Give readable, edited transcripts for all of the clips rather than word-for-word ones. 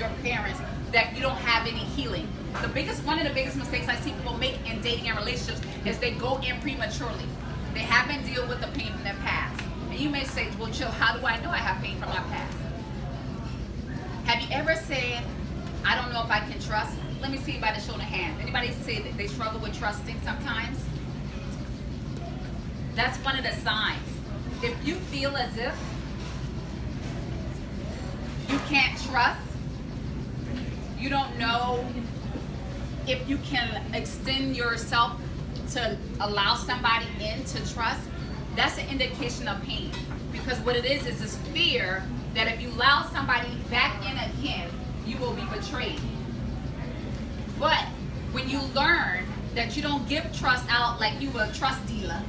your parents, that you don't have any healing. One of the biggest mistakes I see people make in dating and relationships is they go in prematurely. They haven't dealt with the pain from their past. And you may say, well, Jill, how do I know I have pain from my past? Have you ever said, I don't know if I can trust? Let me see by the show of hands. Anybody say that they struggle with trusting sometimes? That's one of the signs. If you feel as if you can't trust, you don't know if you can extend yourself to allow somebody in to trust, that's an indication of pain. Because what it is this fear that if you allow somebody back in again, you will be betrayed. But when you learn that you don't give trust out like you a trust dealer,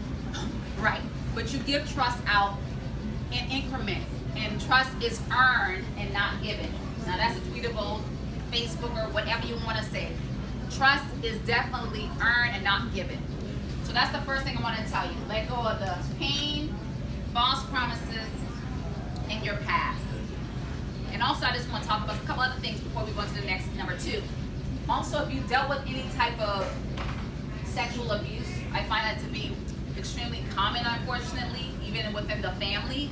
right? But you give trust out in increments, and trust is earned and not given. Now that's a tweetable, Facebook, or whatever you want to say. Trust is definitely earned and not given. So that's the first thing I want to tell you. Let go of the pain, false promises, and your past. And also I just want to talk about a couple other things before we go to the next number 2. Also, if you dealt with any type of sexual abuse, I find that to be extremely common, unfortunately, even within the family.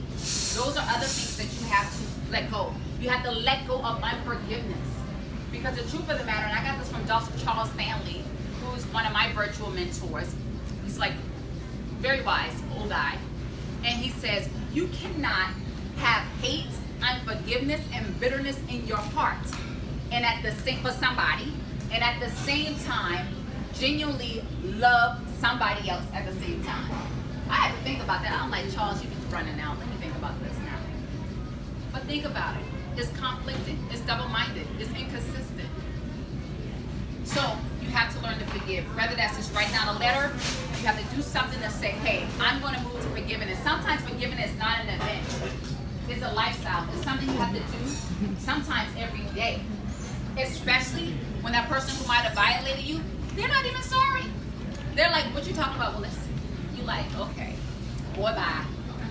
Those are other things that you have to let go. You have to let go of unforgiveness. Because the truth of the matter, and I got this from Dr. Charles Stanley, who's one of my virtual mentors. He's like very wise, old guy. And he says, you cannot have hate, unforgiveness, and bitterness in your heart and at the same for somebody, and at the same time genuinely love somebody else at the same time. I had to think about that. I'm like, Charles, you're just running out. Let me think about this now. But think about it. It's conflicting. It's double-minded. It's inconsistent. So you have to learn to forgive. Whether that's just writing out a letter, you have to do something to say, hey, I'm going to move to forgiveness. Sometimes forgiveness is not an event. It's a lifestyle. It's something you have to do sometimes every day. Especially when that person who might have violated you, they're not even sorry. They're like, what you talking about, Willis? You like, okay, boy, bye.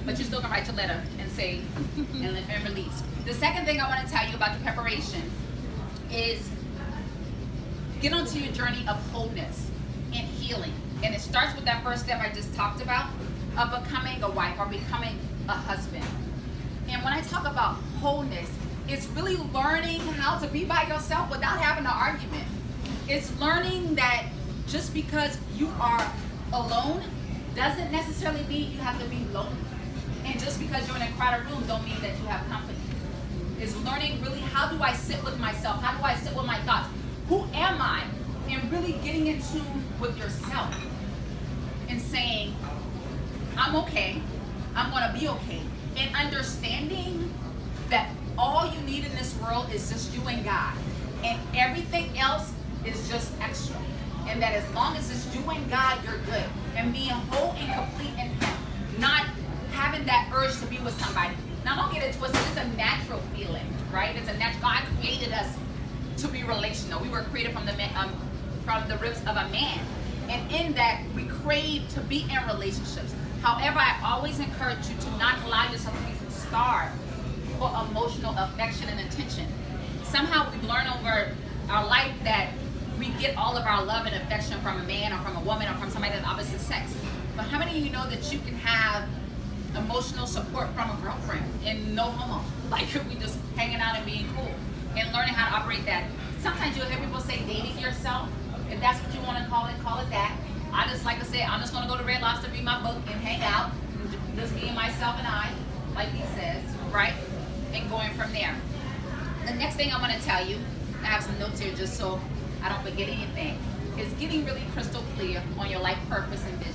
But you're still gonna write your letter and say, and release. The second thing I want to tell you about the preparation is get onto your journey of wholeness and healing. And it starts with that first step I just talked about of becoming a wife or becoming a husband. And when I talk about wholeness, it's really learning how to be by yourself without having an argument. It's learning that just because you are alone doesn't necessarily mean you have to be lonely. And just because you're in a crowded room don't mean that you have company. It's learning really, how do I sit with myself? How do I sit with my thoughts? Who am I? And really getting in tune with yourself and saying, I'm okay, I'm gonna be okay. And understanding that all you need in this world is just you and God. And everything else is just extra. And that as long as it's you and God, you're good. And being whole and complete and not having that urge to be with somebody. Now don't get it twisted, it's a natural feeling, right? It's a natural, God created us to be relational. We were created from the ribs of a man. And in that, we crave to be in relationships. However, I always encourage you to not allow yourself to be starved for emotional affection and attention. Somehow we've learned over our life that we get all of our love and affection from a man or from a woman or from somebody of the opposite sex. But how many of you know that you can have emotional support from a girlfriend and no homo? Like we just hanging out and being cool and learning how to operate that. Sometimes you'll hear people say dating yourself. If that's what you want to call it that. I just like to say, I'm just going to go to Red Lobster, read my book, and hang out. Just me and myself and I, like he says, right? And going from there. The next thing I want to tell you, I have some notes here just so I don't forget anything, is getting really crystal clear on your life purpose and vision.